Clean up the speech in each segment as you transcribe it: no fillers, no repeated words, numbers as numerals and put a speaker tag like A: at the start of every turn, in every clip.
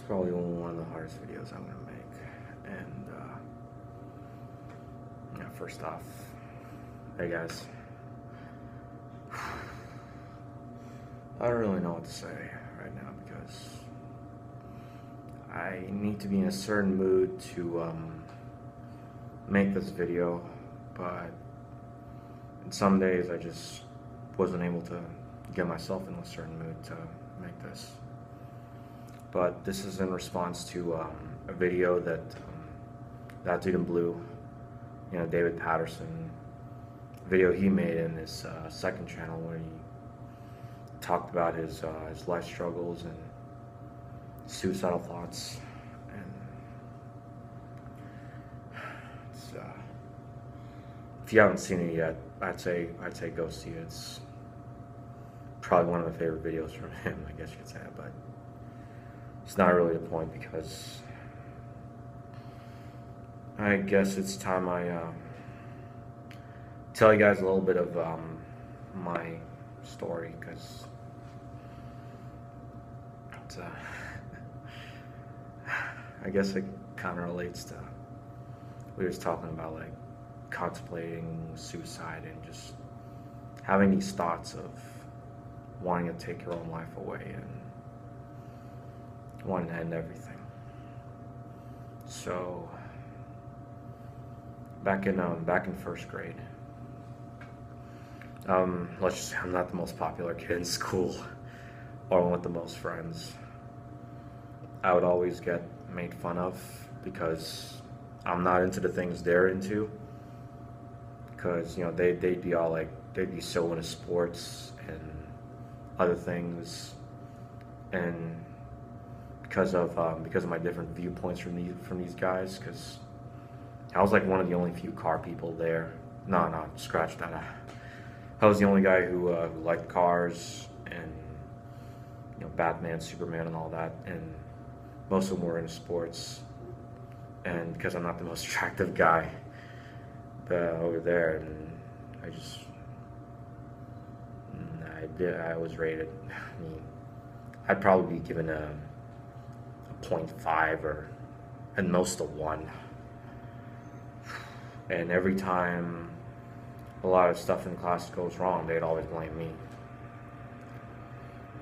A: probably one of the hardest videos I'm gonna make. And yeah, first off, hey guys, I don't really know what to say right now because I need to be in a certain mood to make this video, but in some days I just wasn't able to get myself in a certain mood to make this. But this is in response to a video that That Dude in Blue, David Patterson, video he made in his second channel where he talked about his life struggles and suicidal thoughts. And it's, if you haven't seen it yet, I'd say go see it. It's probably one of my favorite videos from him, I guess you could say, but it's not really the point because I guess it's time I tell you guys a little bit of my story, because it's, I guess it kind of relates to we were just talking about, like contemplating suicide and just having these thoughts of wanting to take your own life away and wanting to end everything. So back in first grade, let's just say I'm not the most popular kid in school or one with the most friends. I would always get made fun of because I'm not into the things they're into, because they'd be all like, they'd be so into sports and other things, and because of my different viewpoints from these guys, because I was like one of the only few car people there. No, scratch that. I was the only guy who liked cars and Batman, Superman, and all that, and most of them were into sports. And because I'm not the most attractive guy over there, and I was rated. I mean, I'd probably be given a 0.5 or at most a 1. And every time a lot of stuff in class goes wrong, they'd always blame me.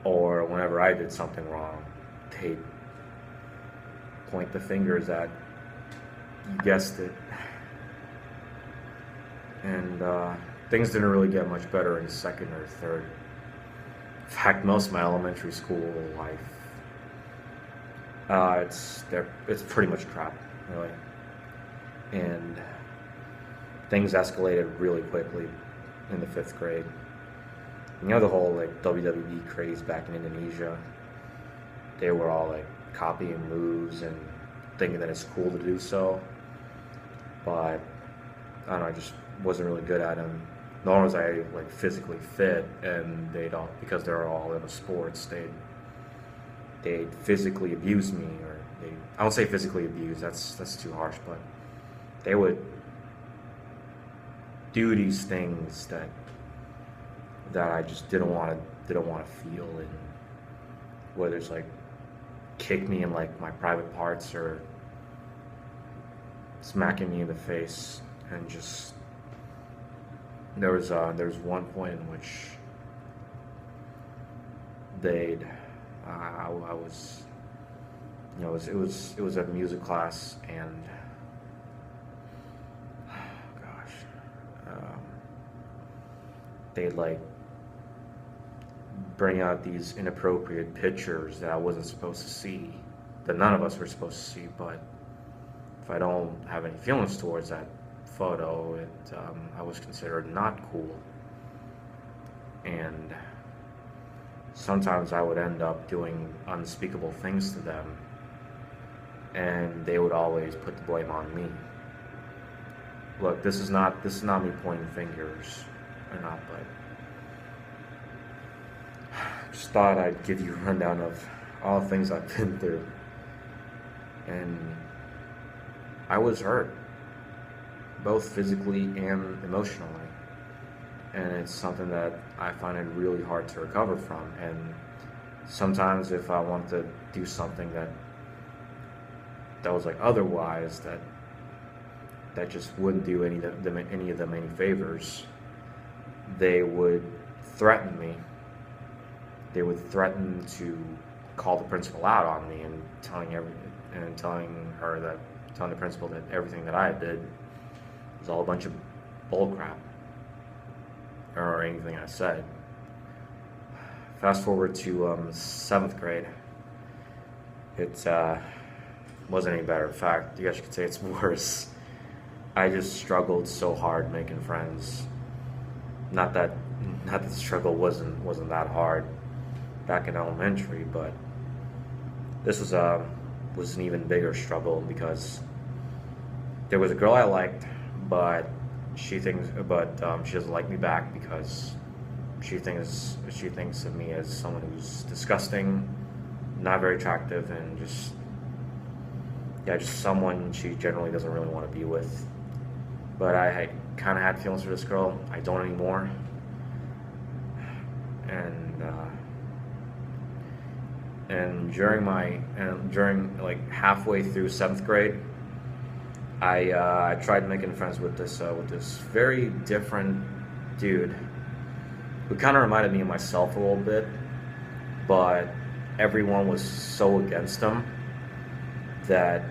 A: Or whenever I did something wrong, they'd point the fingers at, you guessed it. And things didn't really get much better in second or third. In fact, most of my elementary school life, it's pretty much crap, really. And things escalated really quickly in the 5th grade. The whole like WWE craze back in Indonesia, they were all like copying moves and thinking that it's cool to do so. But I don't know, I just wasn't really good at them. Nor was I like physically fit, and because they're all into sports, they'd physically abuse me, or I won't say physically abuse, that's too harsh, but they would do these things that I just didn't want to feel, and whether it's like kick me in like my private parts or smacking me in the face. And just there was one point in which I was it was a music class, and they'd like bring out these inappropriate pictures that I wasn't supposed to see, that none of us were supposed to see. But if I don't have any feelings towards that photo, I was considered not cool. And sometimes I would end up doing unspeakable things to them, and they would always put the blame on me. Look, this is not me pointing fingers or not, but just thought I'd give you a rundown of all the things I've been through. And I was hurt, both physically and emotionally. And it's something that I find it really hard to recover from. And sometimes if I want to do something that that was like otherwise, that just wouldn't do any of them any favors, they would threaten me. They would threaten to call the principal out on me and telling the principal that everything that I did was all a bunch of bullcrap, or anything I said. Fast forward to 7th grade. It wasn't any better. In fact, you guys could say it's worse. I just struggled so hard making friends. Not that the struggle wasn't that hard back in elementary, but this was an even bigger struggle, because there was a girl I liked, but she doesn't like me back because she thinks of me as someone who's disgusting, not very attractive, and just someone she generally doesn't really want to be with. But I kind of had feelings for this girl. I don't anymore. And during like halfway through 7th grade, I tried making friends with this very different dude who kind of reminded me of myself a little bit, but everyone was so against him that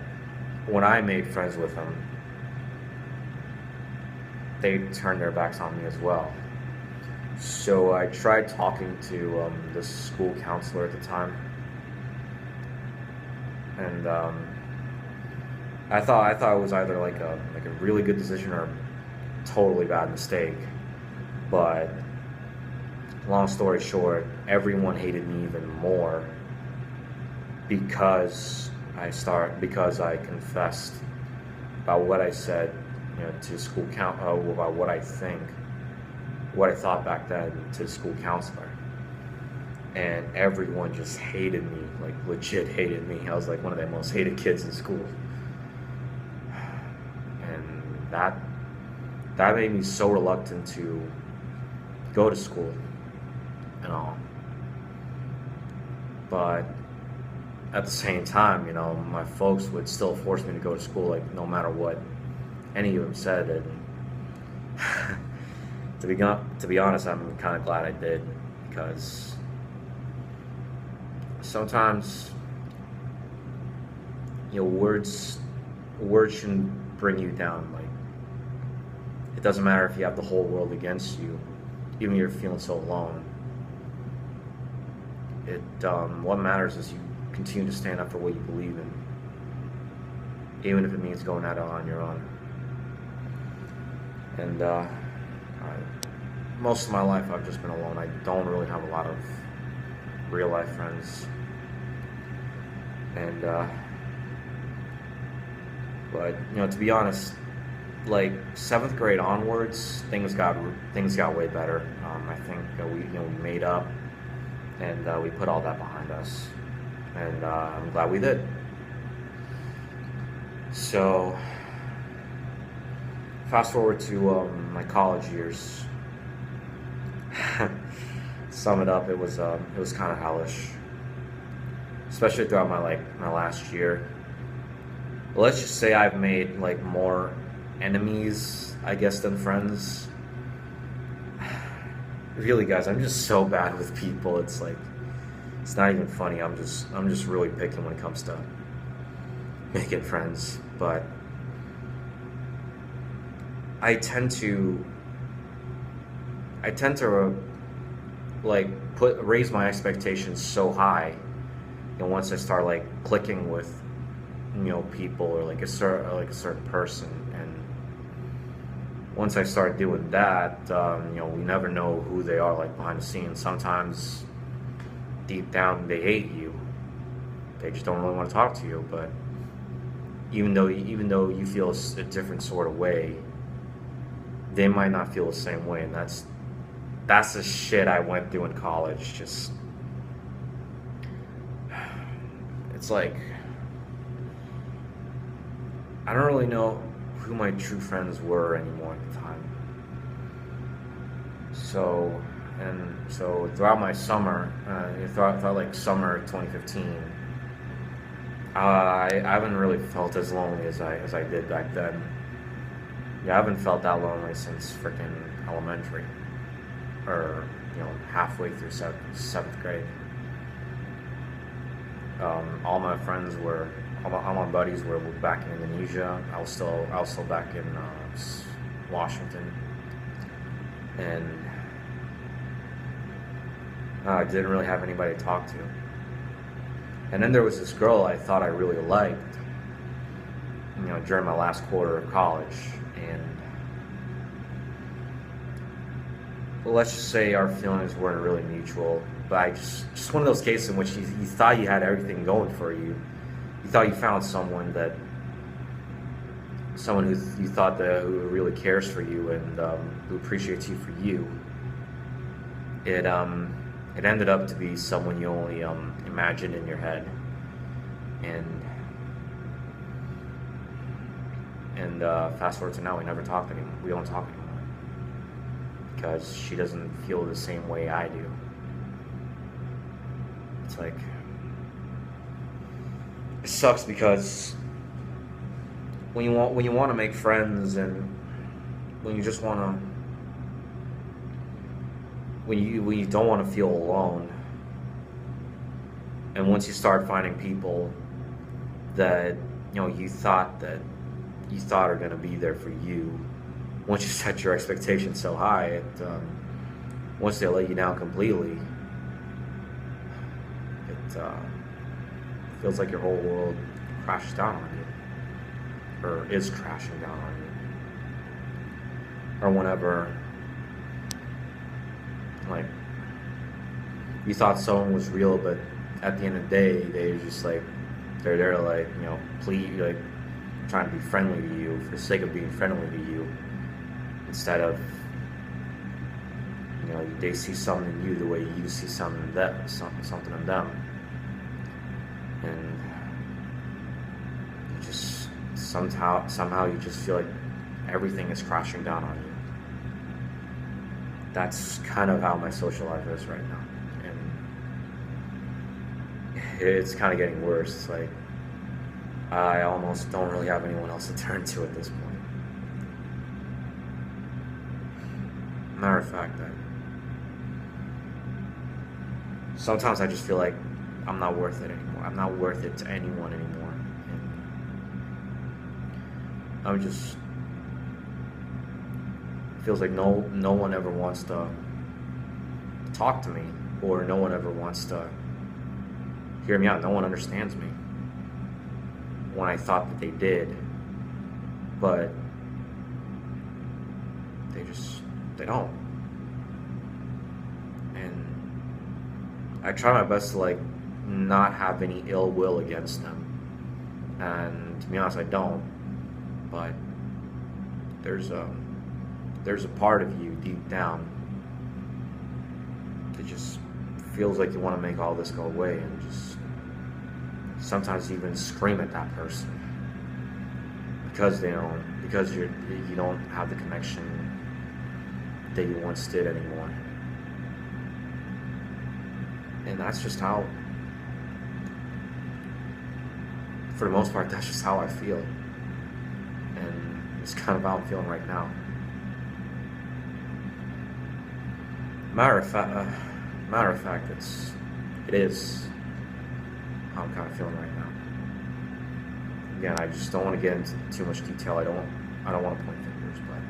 A: when I made friends with him, they turned their backs on me as well. So I tried talking to the school counselor at the time, and I thought it was either like a really good decision or a totally bad mistake. But long story short, everyone hated me even more because I confessed about what I said, to school about what I thought back then to the school counselor, and everyone just hated me, like legit hated me. I was like one of the most hated kids in school, and that made me so reluctant to go to school and all. But at the same time, my folks would still force me to go to school, like no matter what any of them said. And to be honest, I'm kind of glad I did, because sometimes words shouldn't bring you down. Like, it doesn't matter if you have the whole world against you, even if you're feeling so alone. What matters is you continue to stand up for what you believe in, even if it means going at it on your own. And most of my life I've just been alone. I don't really have a lot of real life friends. And but to be honest, like 7th grade onwards, things got way better. I think we made up, and we put all that behind us, and I'm glad we did. So fast forward to my college years. Sum it up, it was kind of hellish, especially throughout my last year. Let's just say I've made like more enemies, I guess, than friends. Really, guys, I'm just so bad with people. It's like, it's not even funny. I'm just really picky when it comes to making friends. But I tend to like raise my expectations so high, and once I start like clicking with people, or like a certain person, and once I start doing that, we never know who they are, like behind the scenes. Sometimes deep down they hate you. They just don't really want to talk to you. But even though you feel a different sort of way, they might not feel the same way, and that's the shit I went through in college. Just, it's like, I don't really know who my true friends were anymore at the time. So throughout my summer, throughout like summer 2015, I haven't really felt as lonely as I did back then. Yeah, I haven't felt that lonely since freaking elementary, or halfway through seventh grade. All my friends were, all my buddies were back in Indonesia. I was still back in Washington, and I didn't really have anybody to talk to. And then there was this girl I thought I really liked, during my last quarter of college, and let's just say our feelings weren't really mutual. But I just one of those cases in which you thought you had everything going for you. You thought you found someone who you thought that who really cares for you and who appreciates you for you. It ended up to be someone you only imagined in your head, and fast forward to now, we never talk anymore. We don't talk anymore because she doesn't feel the same way I do. It's like, it sucks because when you want to make friends, and when you just want to, when you don't want to feel alone, and once you start finding people that you thought are going to be there for you, once you set your expectations so high, once they let you down completely, it feels like your whole world crashes down on you, or is crashing down on you, or whenever, like, you thought someone was real, but at the end of the day, they're just like, they're there to, like, please, like, trying to be friendly to you for the sake of being friendly to you, instead of, they see something in you the way you see something in them, something in them, and you just somehow you just feel like everything is crashing down on you. That's kind of how my social life is right now, and it's kind of getting worse. It's like I almost don't really have anyone else to turn to at this point. Matter of fact, sometimes I just feel like I'm not worth it anymore. I'm not worth it to anyone anymore. And I'm just, it feels like no one ever wants to talk to me, or no one ever wants to hear me out. No one understands me when I thought that they did, but they don't. And I try my best to, like, not have any ill will against them, and to be honest, I don't. But there's a part of you deep down that just feels like you want to make all this go away, and just sometimes even scream at that person because you don't have the connection that you once did anymore. And that's just how, for the most part, that's just how I feel, and it's kind of how I'm feeling right now. Matter of fact, it is how I'm kind of feeling right now. Again, I just don't want to get into too much detail. I don't want to point fingers, but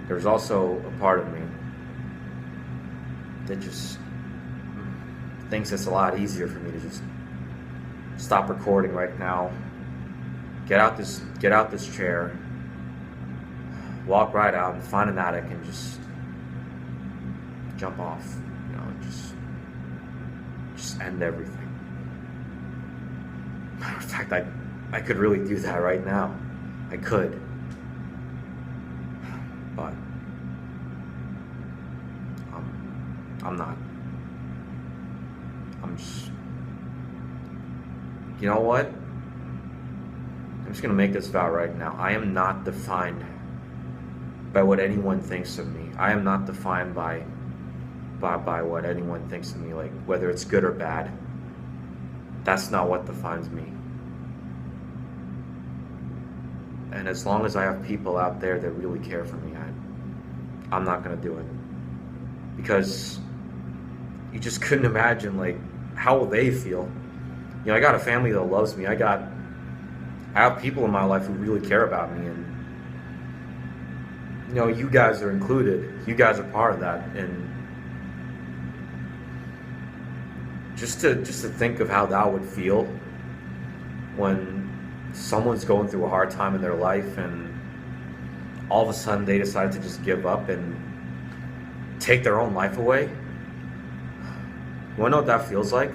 A: there's also a part of me that just thinks it's a lot easier for me to just stop recording right now, get out this chair, walk right out and find an attic and just jump off, just end everything. Matter of fact, I could really do that right now. I could. But I'm not. I'm just, you know what? I'm just gonna make this vow right now. I am not defined by what anyone thinks of me. I am not defined by what anyone thinks of me, like whether it's good or bad. That's not what defines me. And as long as I have people out there that really care for me, I'm not gonna do it. Because you just couldn't imagine, like, how will they feel? You know, I got a family that loves me. I have people in my life who really care about me, and you know, you guys are included. You guys are part of that, and just to think of how that would feel when someone's going through a hard time in their life, and all of a sudden they decide to just give up and take their own life away. You wanna know what that feels like?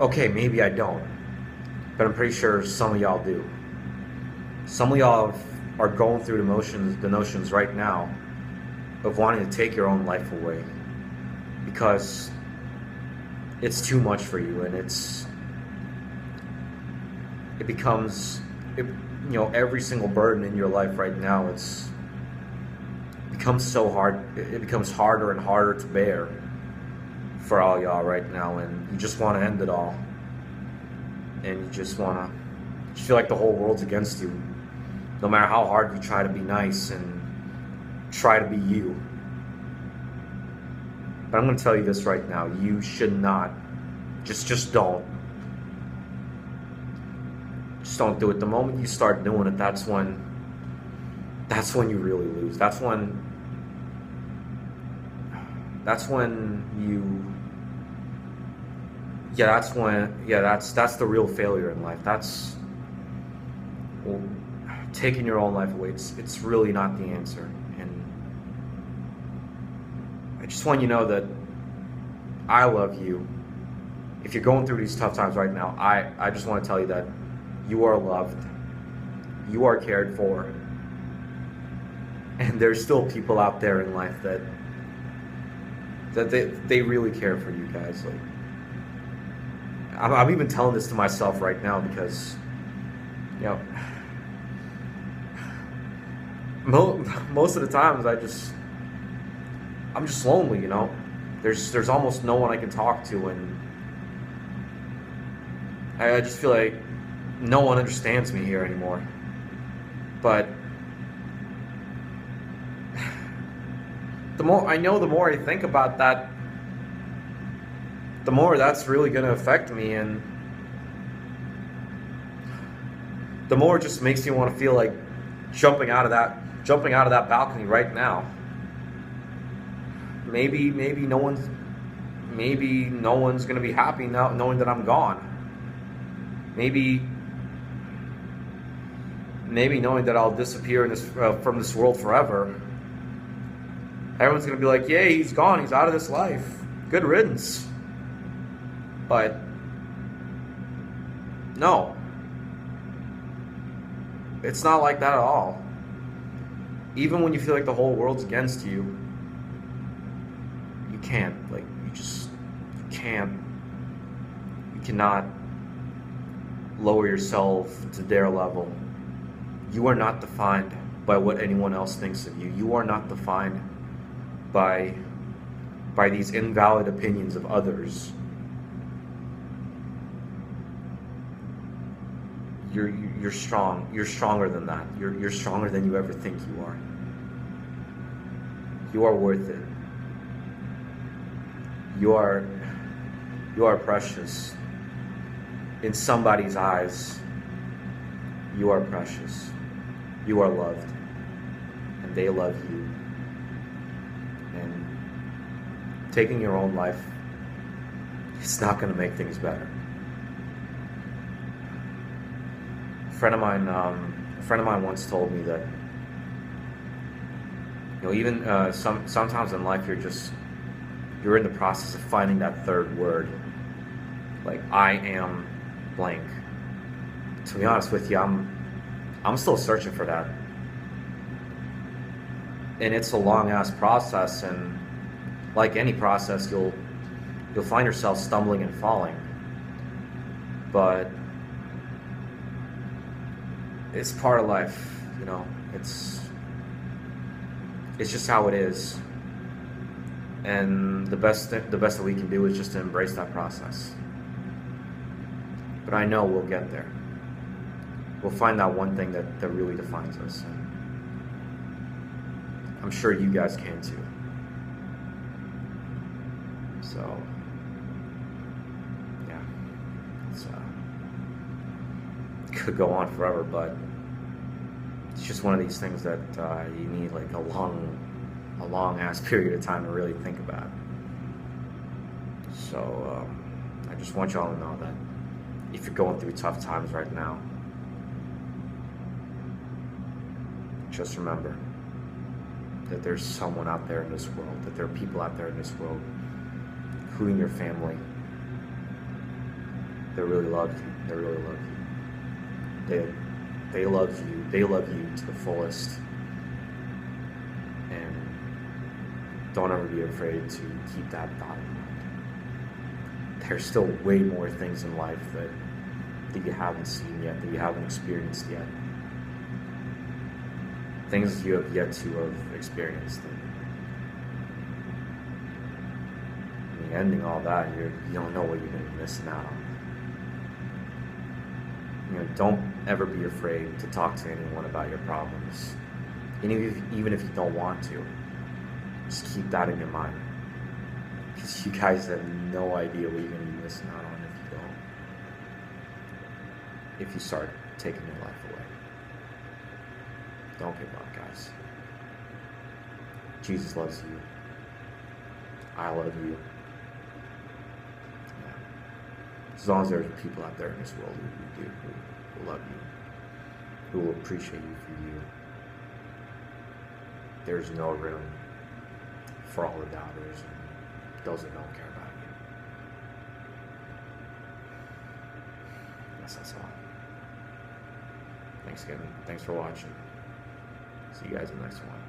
A: Okay, maybe I don't, but I'm pretty sure some of y'all do. Some of y'all are going through the notions right now of wanting to take your own life away because it's too much for you, and it becomes, you know, every single burden in your life right now, it becomes so hard. It becomes harder and harder to bear for all y'all right now, and you just want to end it all, and you just feel like the whole world's against you, no matter how hard you try to be nice and try to be you. But I'm going to tell you this right now: you should not. Just don't. Just don't do it. The moment you start doing it, that's when you really lose. That's when that's the real failure in life. That's taking your own life away. It's really not the answer. And I just want you to know that I love you. If you're going through these tough times right now, I just want to tell you that you are loved, you are cared for, and there's still people out there in life that they really care for you guys. Like, I'm even telling this to myself right now because, you know, most of the times I'm just lonely. You know, there's almost no one I can talk to, and I just feel like no one understands me here anymore. But the more I think about that, the more that's really going to affect me, and the more it just makes me want to feel like jumping out of that balcony right now. Maybe no one's going to be happy now knowing that I'm gone. Maybe knowing that I'll disappear from this world forever. Everyone's going to be like, yeah, he's gone. He's out of this life. Good riddance. But no. It's not like that at all. Even when you feel like the whole world's against you, you can't. Like, you cannot lower yourself to their level. You are not defined by what anyone else thinks of you. You are not defined by these invalid opinions of others. You're strong. You're stronger than that. You're stronger than you ever think you are. You are worth it. You are precious. In somebody's eyes, you are precious. You are loved. And they love you. And taking your own life, it's not going to make things better. A friend of mine once told me that, you know, even sometimes in life you're in the process of finding that third word. Like, I am blank. To be honest with you, I'm still searching for that. And it's a long ass process, and like any process, you'll find yourself stumbling and falling. But it's part of life, you know. It's just how it is. And the best that we can do is just to embrace that process. But I know we'll get there. We'll find that one thing that really defines us. And I'm sure you guys can too. So, yeah. It's, could go on forever, but it's just one of these things that you need like a long ass period of time to really think about. So I just want y'all to know that if you're going through tough times right now, just remember that there's someone out there in this world, that there are people out there in this world, including your family, that really love you. They really love you. They love you. They love you to the fullest. And don't ever be afraid to keep that thought in mind. There's still way more things in life that you haven't seen yet, that you haven't experienced yet. Things you have yet to have experienced. I mean, ending all that, you don't know what you're going to be missing out on. You know, don't ever be afraid to talk to anyone about your problems. And even if you don't want to, just keep that in your mind. Because you guys have no idea what you're going to be missing out on if you don't. If you start taking your life away. Don't give up, guys. Jesus loves you. I love you. Yeah. As long as there's people out there in this world who love you, who will appreciate you for you, there's no room for all the doubters and those that don't care about you. That's all. Thanks again. Thanks for watching. See you guys in the next one.